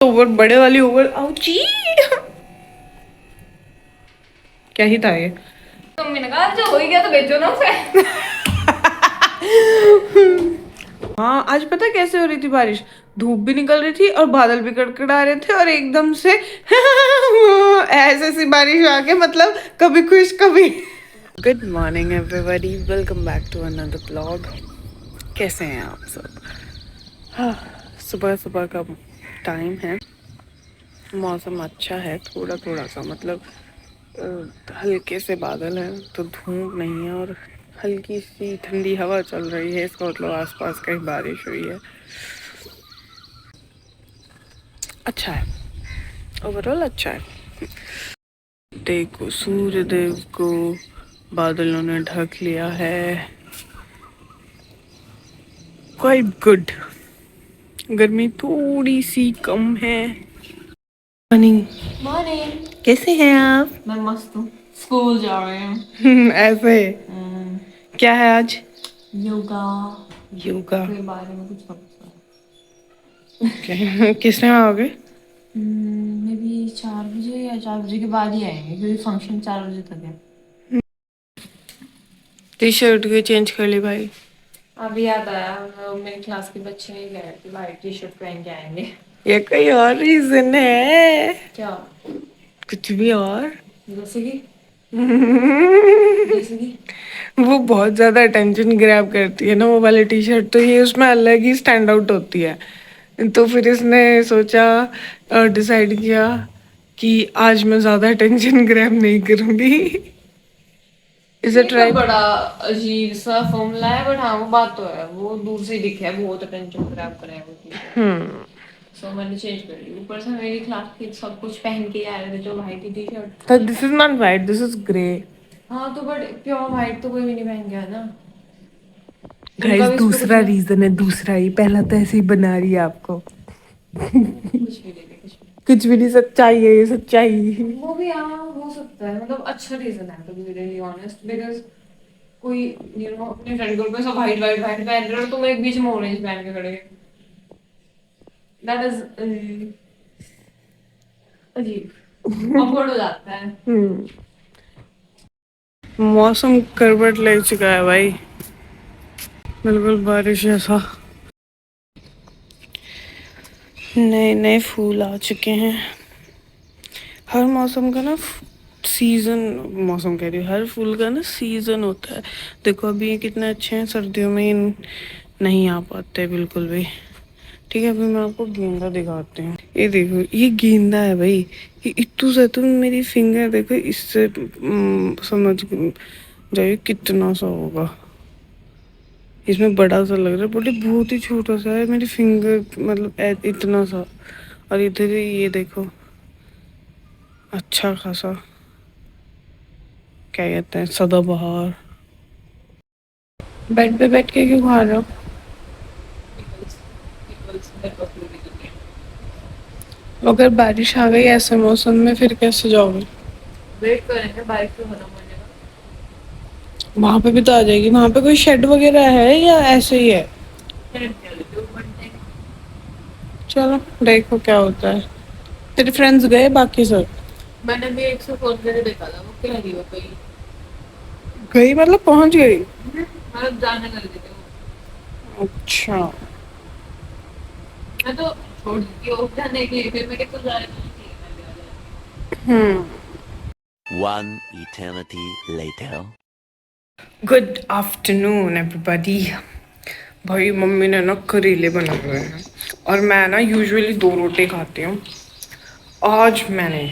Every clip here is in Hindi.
ओवर बड़े वाली ओवर आउची क्या ही था ये। तो मैंने कहा जो हो ही गया तो बेचो ना उसे। हाँ आज पता है कैसे हो रही थी बारिश, धूप भी निकल रही थी और बादल भी कड़कड़ा रहे थे और एकदम से ऐसे सी बारिश आके मतलब कभी खुश कभी। Good morning everybody, welcome back to another blog. कैसे हैं आप सब? हाँ, सुबह सुबह का टाइम है, मौसम अच्छा है, थोड़ा थोड़ा सा मतलब हल्के से बादल हैं तो धूप नहीं है और हल्की सी ठंडी हवा चल रही है, इसका मतलब आसपास कहीं बारिश हुई है। अच्छा है, ओवरऑल अच्छा है। देखो सूर्य देव को बादलों ने ढक लिया है, क्वाइट गुड। गर्मी थोड़ी सी कम है। मॉर्निंग। मॉर्निंग। कैसे हैं आप? मैं मस्त हूँ, स्कूल जा रहे हैं। ऐसे क्या है आज? योगा योगा के बारे में कुछ पता। किस टाइम आओगे? मे बी 4 बजे या 4 बजे के बाद ही आएंगे क्योंकि फंक्शन 4 बजे तक है। टी शर्ट भी चेंज कर ली भाई? अभी याद आया, मेरी क्लास के बच्चे नहीं कह रहे थे वाइट टी शर्ट पहन के आएंगे। ये कोई और रीजन है? क्या? कुछ भी और? जैसे कि वो बहुत ज्यादा अटेंशन ग्रैब करती है ना वो वाली टी शर्ट, तो ये उसमें अलग ही स्टैंड आउट होती है। तो फिर इसने सोचा, डिसाइड किया कि आज मैं ज्यादा अटेंशन ग्रैब नहीं करूंगी। इसे ये तो ट्राई। बड़ा अजीब सा फॉर्मूला है, बट हाँ वो बात तो है, वो दूर से ही दिखे है बहुत अटेंशन ग्रैब करे है वो टी-शर्ट। सो मैंने चेंज कर ली। ऊपर से मेरी क्लास की सब कुछ पहन के आ रहे थे जो white he T shirt. This is not white, this is grey. हाँ तो बट प्योर वाइट तो कोई भी नहीं पहन गया ना। गाइस उनका भी इस पे कुछ दूसरा नहीं। रीजन है, दूसरा ही, पहला तो ऐसे ही बना रही है आपको। कुछ भी नहीं, कुछ भी नहीं, सच्चाई है ये, सच्चाई। वो भी हाँ हो सकता है, मतलब अच्छा रीजन है to be really honest, because कोई अपने फ्रेंड ग्रुप में सब वाइट वाइट वाइट पहन रहे हो और तुम एक बीच में ऑरेंज पहन के खड़े। दैट इज अजीब, awkward हो जाता है। मौसम करवट ले चुका है भाई, बिल्कुल बारिश जैसा। नए नए फूल आ चुके हैं। हर मौसम का ना सीजन, मौसम कह रही हूँ, हर फूल का ना सीजन होता है। देखो अभी ये कितने अच्छे हैं, सर्दियों में नहीं आ पाते बिल्कुल भी। ठीक है, अभी मैं आपको गेंदा दिखाती हूँ। ये देखो, ये गेंदा है भाई, ये इतू सा, तुम मेरी फिंगर देखो, इससे समझ जाइए कितना सा होगा। इसमें बड़ा सा लग रहा है बट ये बहुत ही छोटा सा है, मेरी फिंगर मतलब इतना सा। और इधर ही ये देखो, अच्छा खासा, क्या कहते हैं, सदाबहार। बेड पे बैठ के क्यों खा रहे हो? अगर बारिश आ गई ऐसे मौसम में फिर कैसे जाओगे? वेट करेंगे बाइक पे खत्म होने का। वहां पे भी तो आ जाएगी, वहां पे कोई शेड वगैरह है या ऐसे ही है? चलो देखो क्या होता है। तेरे फ्रेंड्स गए बाकी सब? मैंने भी एक से फोन करके देखा था, वो कह रही हो कहीं गई मतलब पहुंच गई? मतलब जाने लग गए थे वो। अच्छा। मैं तो छोड़ दी ऑफ जाने के लिए, फिर मैं कहता जा रही हम्म। One eternity later. Good afternoon everybody. भाई मम्मी ने ना करेले बनाए हुए हैं और मैं ना यूजुअली 2 रोटी खाती हूँ। आज मैंने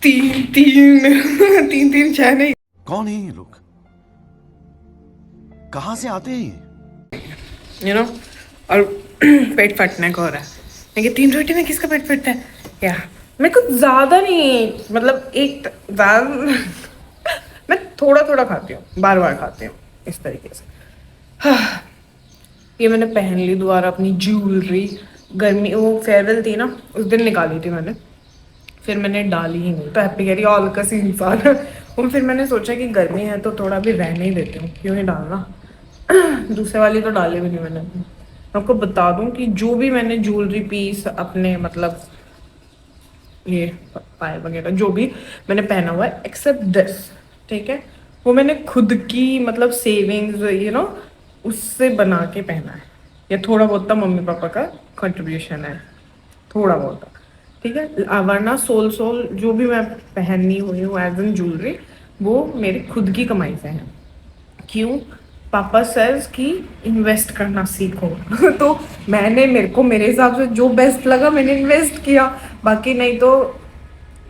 तीन तीन तीन तीन चाय नहीं, कौन है ये लोग? कहाँ से आते हैं? यू नो, और पेट फटने को हो रहा है। मैं कि 3 रोटी में किसका पेट फटता है? या मैं कुछ ज़्यादा नहीं, मतलब एक ज़्यादा मैं थोड़ा थोड़ा खाती हूँ, बार बार खाती हूँ इस तरीके से। हाँ, ये मैंने पहन ली दोबारा अपनी ज्वेलरी। गर्मी वो फेयरवेल थी ना, उस दिन निकाली थी मैंने, फिर मैंने डाली ही नहीं। तो हैप्पी कह रही ऑल का सी इंसान। और फिर मैंने सोचा कि गर्मी है तो थोड़ा भी रहने ही देती हूँ, क्यों ही डालना। दूसरे वाली तो डाली भी नहीं मैंने। आपको बता दूं कि जो भी मैंने ज्वेलरी पीस अपने मतलब ये पाए वगैरह जो भी मैंने पहना हुआ है एक्सेप्ट दिस, ठीक है, वो मैंने खुद की मतलब सेविंग्स उससे बना के पहना है। या थोड़ा बहुत तो मम्मी पापा का कंट्रीब्यूशन है, थोड़ा बहुत, ठीक है। वरना सोल सोल जो भी मैं पहननी हुई हूँ एज एन ज्वेलरी वो मेरी खुद की कमाई से है। क्यों? पापा सेज कि इन्वेस्ट करना सीखो तो मैंने मेरे हिसाब से जो बेस्ट लगा मैंने इन्वेस्ट किया, बाकी नहीं तो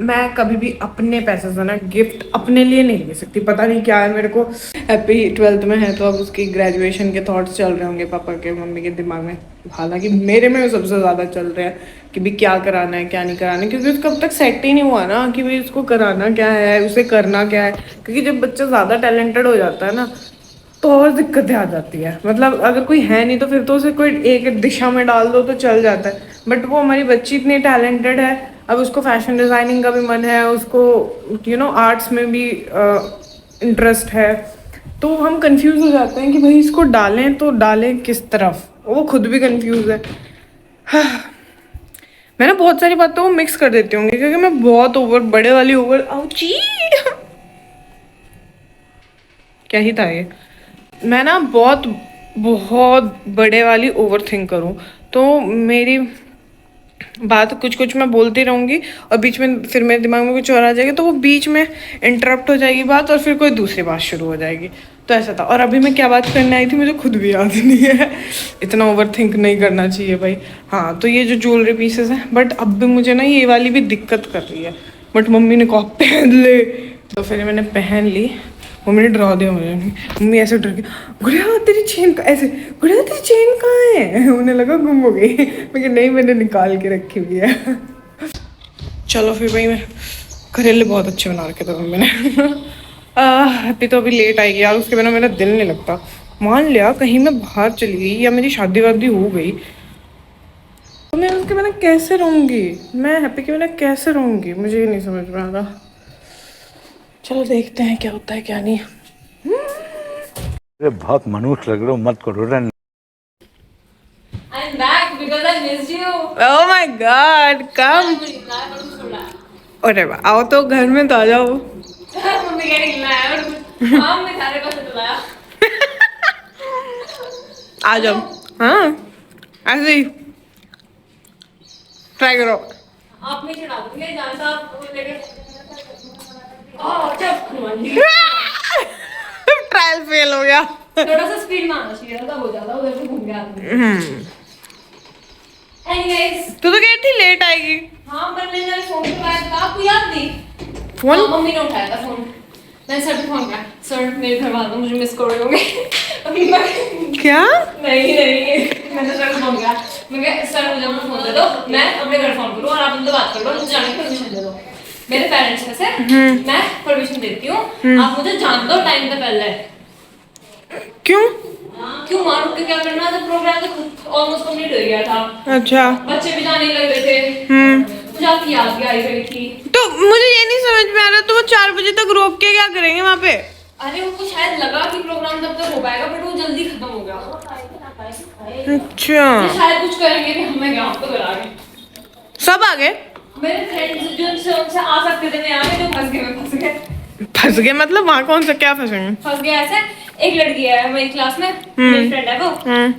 मैं कभी भी अपने पैसे से ना गिफ्ट अपने लिए नहीं ले सकती। पता नहीं क्या है मेरे को। हैप्पी 12th में है तो अब उसकी ग्रेजुएशन के थॉट्स चल रहे होंगे पापा के मम्मी के दिमाग में, हालांकि मेरे में सबसे ज़्यादा चल रहे हैं कि भी क्या कराना है क्या नहीं कराना है, क्योंकि उसका अब तक सेट ही नहीं हुआ ना कि भाई उसको कराना क्या है उसे करना क्या है। क्योंकि जब बच्चा ज़्यादा टैलेंटेड हो जाता है ना तो और दिक्कतें आ जाती है। मतलब अगर कोई है नहीं तो फिर तो उसे कोई एक दिशा में डाल दो तो चल जाता है, बट वो हमारी बच्ची इतनी टैलेंटेड है, अब उसको फैशन डिज़ाइनिंग का भी मन है, उसको आर्ट्स में भी इंटरेस्ट है, तो हम कंफ्यूज हो जाते हैं कि भाई इसको डालें तो डालें किस तरफ, वो खुद भी कंफ्यूज है। मैं ना बहुत सारी बातों को मिक्स कर देती होंगी क्योंकि मैं बहुत बड़े वाली आउची क्या ही था ये, मैं ना बहुत बहुत बड़े वाली ओवर थिंक करूँ तो मेरी बात कुछ कुछ मैं बोलती रहूँगी और बीच में फिर मेरे दिमाग में कुछ और आ जाएगा तो वो बीच में इंटरप्ट हो जाएगी बात और फिर कोई दूसरी बात शुरू हो जाएगी। तो ऐसा था। और अभी मैं क्या बात करने आई थी मुझे खुद भी याद नहीं है। इतना ओवर थिंक नहीं करना चाहिए भाई। हाँ, तो ये जो ज्वेलरी पीसेस हैं, बट अब भी मुझे ना ये वाली भी दिक्कत कर रही है, बट मम्मी ने कहा पहन ले तो फिर मैंने पहन ली। मम्मी ने डरा दिया मुझे, मम्मी ऐसे डर के गुड़िया तेरी चेन का ऐसे, गुड़िया तेरी चेन कहाँ है, उन्हें लगा गुम हो गई। मैं नहीं, मैंने निकाल के रखी हुई है। चलो फिर भाई, मैं करेले बहुत अच्छे बना रखे थे मम्मी ने। हैप्पी तो अभी लेट आएगी यार, उसके बिना मेरा दिल नहीं लगता। मान लिया कहीं मैं बाहर चली गई या मेरी शादी वादी हो गई तो मैं उसके बिना कैसे रहूँगी, मैं हैप्पी के बिना कैसे रहूँगी, मुझे ये नहीं समझ में आ रहा। चलो देखते हैं क्या होता है क्या नहीं। अरे बहुत मनुष्य लग रहे हो, मत करो run. I'm back because I missed you. Oh my God, कम। अरे वाह, आओ तो घर में तो आ जाओ। मम्मी कह रही है हाँ मैं खाने को तो लाया। आ जाओ। हाँ, ऐसे ही ट्राई करो। आप में चढ़ा दूंगे जहाँ से आप लेकर ट्रायल फेल हो गया। थोड़ा सा स्पीड में आना चाहिए था, हो जाता उधर से घूम गया आदमी। Anyways, तू तो कह रही थी लेट आएगी। हाँ पर मैंने फोन उठाया था, आपको याद नहीं? फोन? हाँ, मम्मी ने उठाया था फोन। मैंने सर पे फोन किया, सर मेरे घर वाले मुझे मिस कर रहे होंगे। अभी मैं क्या? नहीं मैंने सर को फोन किया, मैं कहा सर मुझे अपना फोन दे दो, मैं अपने घर फोन करूँ और आप उनसे बात कर लो, मुझे जाने की परमिशन दे दो। मेरे पेरेंट्स में से मैं परमिशन देती हूँ, आप मुझे जान दो टाइम से पहले। क्यों? क्यों मारू के क्या करना था, प्रोग्राम तो ऑलमोस्ट कंप्लीट हो गया था। अच्छा, बच्चे भी जाने लग रहे थे। मुझे आपकी याद भी आई रही थी। तो मुझे ये नहीं समझ में आ रहा तो वो 4 बजे तक रोक के क्या करेंगे वहाँ पे? अरे उनको शायद लगा कि प्रोग्राम तब तक हो पाएगा, बट वो जल्दी खत्म हो गया। अच्छा, ये शायद कुछ करेंगे कि हमें क्या आपको करा गए। सब आ गए? मेरे फ्रेंड्स जो उनसे आ सकते थे मैं आ गए, जो फंस गए मैं फंस गए। फंस गए मतलब वहाँ कौन सा क्या फंसेंगे? फंस गया ऐसे, एक लड़की है मेरी क्लास में, मेरी फ्रेंड है वो,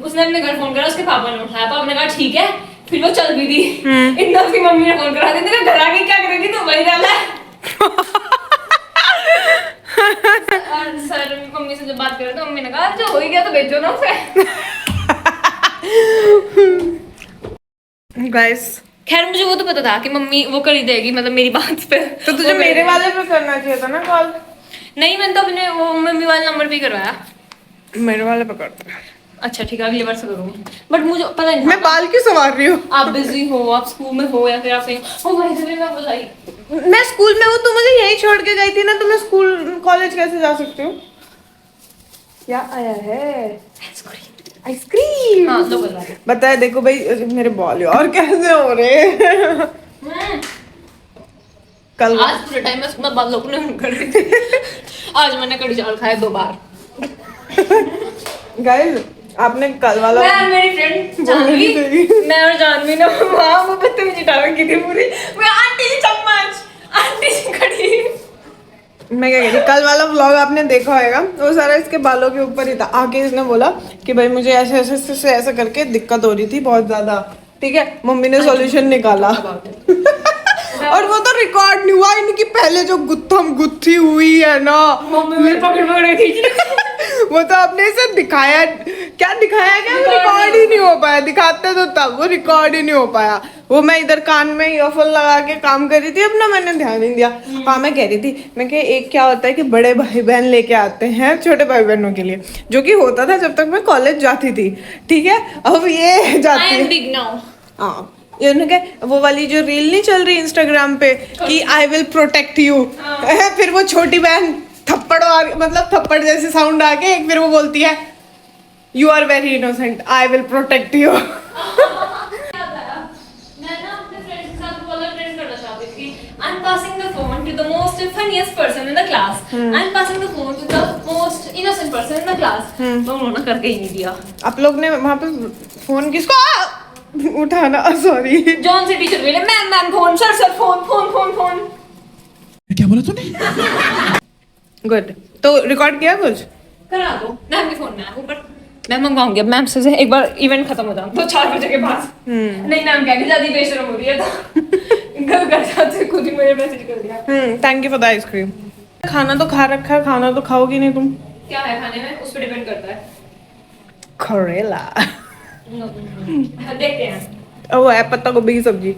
उसने अपने घर फोन करा, उसके पापा ने उठाया, पापा ने कहा ठीक है, फिर वो चल भी दी। इतना उसकी मम्मी ने फोन करा दिया, घर आके क्या करेगी तो वही डाला है। और सर मम्मी से जब बात कर रहे थे, मम्मी ने कहा जो हो ही गया तो भेजो ना उसे। गाइस, खैर मुझे वो तो पता था कि मम्मी वो कर ही देगी, मतलब मेरी बात पे। तो तुझे मेरे वाले पे करना चाहिए था ना कॉल। नहीं, मैंने तो अपने वो मम्मी वाले नंबर पे ही करवाया। मेरे वाले पे करते। अच्छा ठीक है, अगली बार से करूँगी, बट मुझे पता नहीं मैं बाल क्यों संवार रही हूँ? आप बिजी हो, आप स्कूल में हो या फिर आप कहीं भाई से मैं बताई। मैं स्कूल में हूँ, तू मुझे यहीं छोड़ के गई थी ना, तो मैं स्कूल कॉलेज कैसे जा सकती हूँ? क्या आया है? आइसक्रीम। हाँ तो बताया, देखो भाई मेरे बाल यार कैसे हो रहे हैं। कल आज पूरे टाइम मैं बाल लोग नहीं कर रही थी। आज मैंने कड़ी चावल खाए 2 बार। गाइस, आपने कल वाला मैं और मेरी फ्रेंड जानवी, मैं और जानवी ना वहाँ वो बदतमीजी डाल की थी पूरी। मैं आंटी जी चम्मच, आंटी जी कड़ी। मैं क्या कह रही, कल वाला व्लॉग आपने देखा होगा, वो सारा इसके बालों के ऊपर ही था। आके इसने बोला कि भाई मुझे ऐसे ऐसे ऐसे ऐसे करके दिक्कत हो रही थी बहुत ज्यादा, ठीक है, मम्मी ने सॉल्यूशन निकाला। और वो तो रिकॉर्ड नहीं हुआ, इनकी पहले जो गुत्थम गुत्थी हुई है ना, मम्मी मेरे पकड़ पकड़ खींच वो तो आपने इसे दिखाया, क्या दिखाया, क्या रिकॉर्ड ही नहीं हो पाया। दिखाते तो तब, वो रिकॉर्ड ही नहीं हो पाया। वो मैं इधर कान में ईयरफोन लगा के काम कर रही थी अपना, मैंने ध्यान नहीं दिया। हाँ मैं कह रही थी, मैं कि एक क्या होता है कि बड़े भाई बहन लेके आते हैं छोटे भाई बहनों के लिए, जो कि होता था जब तक मैं कॉलेज जाती थी, ठीक है। अब ये जाती है बिग नाउ। हाँ, ये उन्होंने कहा, वो वाली जो रील नहीं चल रही इंस्टाग्राम पे कि आई विल प्रोटेक्ट यू, फिर वो छोटी बहन थप्पड़ मतलब थप्पड़ जैसे साउंड आके फिर वो बोलती है you are very innocent, I will protect you. मैं ना अपने फ्रेंड्स के साथ वाला ट्रेंड करना चाहती थी। I am passing the phone to the most funniest person in the class, I am passing the phone to the most innocent person in the class. तो उन्होंने करके ही नहीं दिया। आप लोग ने वहां पे फोन किसको उठाना, सॉरी, जॉन से टीचर बोले ma'am ma'am phone, sir sir phone phone phone phone. क्या बोला तूने? गुड। तो रिकॉर्ड किया कुछ? करा दो मैम के फोन में ऊपर। मैं मंगवाऊंगी अब मैम से एक बार इवेंट खत्म हो जाए तो 4 बजे के बाद। नहीं मैम कह रही ज्यादा बेशरम हो रही है तो घर घर जाते खुद ही मुझे मैसेज कर दिया। Thank you for the ice cream. खाना तो खा रखा है, खाना तो खाओगी नहीं तुम? क्या है खाने में उस पर डिपेंड करता है। करेला देखते हैं। वो है पत्ता गोभी की सब्जी।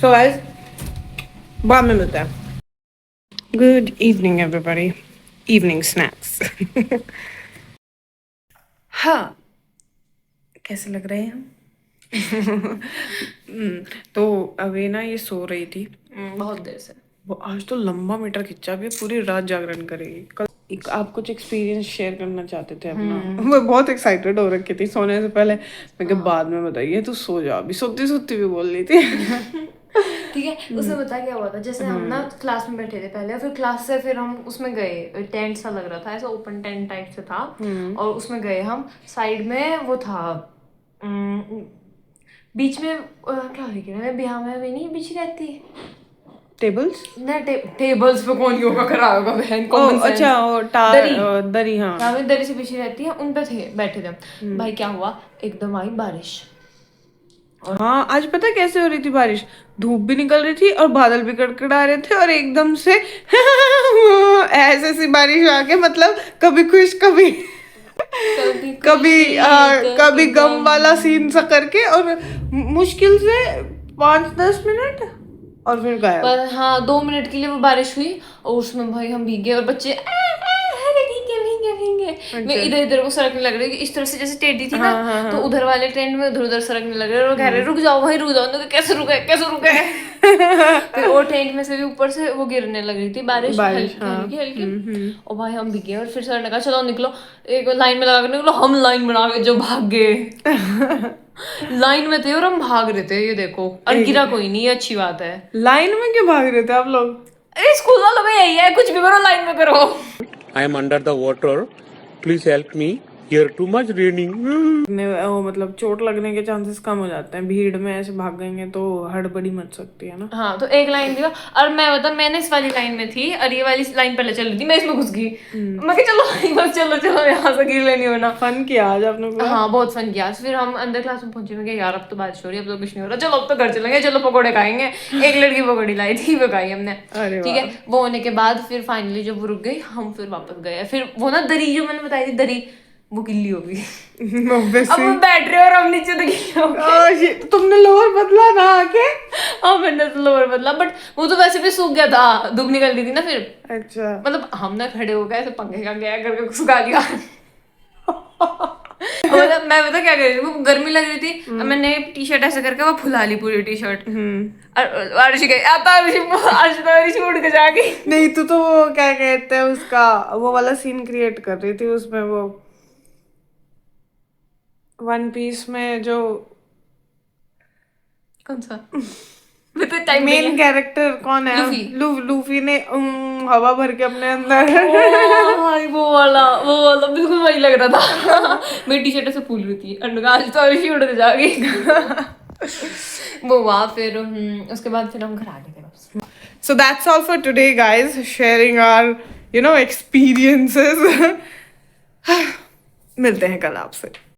सो गाइस बाद में मिलते हैं। Good evening everybody, evening snacks. हाँ, कैसे लग रहे हैं हम? तो अभी ना ये सो रही थी बहुत देर से। वो आज तो लंबा मीटर खिंचा भी है, पूरी रात जागरण करेगी कल। आप कुछ एक्सपीरियंस शेयर करना चाहते थे अपना? मैं बहुत एक्साइटेड हो रखी थी सोने से पहले, मैं क्या बाद में बताइए, तू सो जा, अभी सोती सोती भी बोल रही थी। ठीक है, उसमें बता क्या हुआ था, जैसे हम ना क्लास में बैठे थे पहले, फिर क्लास से फिर हम उसमें गए, टेंट सा लग रहा था, ऐसा ओपन टेंट टाइप से था, और उसमें गए हम। साइड में वो था, बीच में क्या हो रही है, बिहार में भी नहीं बिछी रहती टेबल्स ना, टेबल्स पे कौन योगा करा होगा बहन, कॉमन सेंस। अच्छा, और दरी, हाँ हाँ दरी से बिछी रहती है, उन पे थे बैठे थे। भाई क्या हुआ, एकदम आई बारिश। हाँ आज पता है कैसे हो रही थी बारिश, धूप भी निकल रही थी और बादल भी कड़कड़ा रहे थे, और एकदम से ऐसे सी बारिश आके, मतलब कभी खुश कभी कभी गम वाला सीन सा करके, और मुश्किल से 5-10 मिनट और फिर गायब। पर हाँ 2 मिनट के लिए वो बारिश हुई, और उसमें भाई हम भीगे, और बच्चे अरे भीगे भीगे भीगे। मैं इधर इधर को सरकने लग रही, इस तरह से जैसे टेढ़ी थी ना, तो उधर वाले ट्रेंड में उधर उधर सरकने लग रहे, और कह रहे रुक जाओ भाई रुक जाओ, तो कैसे रुके कैसे रुके। फिर वो टेंट में से भी ऊपर से वो गिरने लग रही थी बारिश हल्की हल्की हल्की, और भाई हम भीगे, और फिर सर ने कहा चलो निकलो, एक लाइन में लगा कर निकलो। हम लाइन बना के जो भाग गए, लाइन में थे और हम भाग रहे थे, ये देखो, और गिरा कोई नहीं, ये अच्छी बात है। लाइन में क्यों भाग रहे थे आप लोग? अरे स्कूल वालों का यही है, कुछ भी करो लाइन में करो। I am under the water. Please help me. Here too much raining. वो मतलब चोट लगने के चांसेस कम हो जाते हैं, भीड़ में ऐसे भाग गएंगे तो हड़बड़ी मच सकती है ना। हाँ तो एक लाइन दिया, और मैं बता मैंने इस वाली लाइन में थी, और ये वाली लाइन पहले चल रही थी, मैं इसमें घुस गई। मैं कहा चलो बस चलो चलो यहाँ से गिर लेनी होना। फन किया आज आपने पूरा? हाँ बहुत फन किया। फिर हम अंदर क्लास में पहुंचे, मैं कहा यार अब तो बारिश हो रही है, अब तो कुछ नहीं हो रहा, चलो अब तो घर चलेंगे, चलो पकौड़े खाएंगे। एक लड़की पकौड़ी लाई थी, वो खाई हमने। ठीक है, वो होने के बाद फिर फाइनली जब वो रुक गई, हम फिर वापस गए। फिर वो ना दरी जो मैंने बताई थी, दरी वो गिल्ली हो गई। अब हम बैठ रहे और हम नीचे तो गिल्ली हो गए। तुमने लोअर बदला ना आके? हाँ मैंने तो लोअर बदला, बट वो तो वैसे भी सूख गया था, धूप निकल रही थी ना फिर। अच्छा, मतलब हम ना खड़े हो गए, तो पंखे का गया करके सुखा लिया। मतलब मैं बता क्या कर रही थी, वो गर्मी लग रही थी, मैंने टी शर्ट ऐसे करके वो फुला ली पूरी टी शर्ट। अर्शी गई आता, अर्शी उड़ के जाके। नहीं तू तो वो क्या कहते हैं उसका, वो वाला सीन क्रिएट कर रही थी उसमें, वो वन पीस में जो कौन सा मेन कैरेक्टर कौन है? लूफी। लूफी ने हवा भर के अपने अंदर। भाई वो वाला बिल्कुल वही लग रहा था। मेरी टी शर्ट से फूल रही थी और आज तो ऐसी उड़ते जाएगी। वो हुआ फिर उसके बाद फिर हम घर आ गए थे वापस। So that's all for today, guys. Sharing our, experiences. मिलते हैं कल आपसे।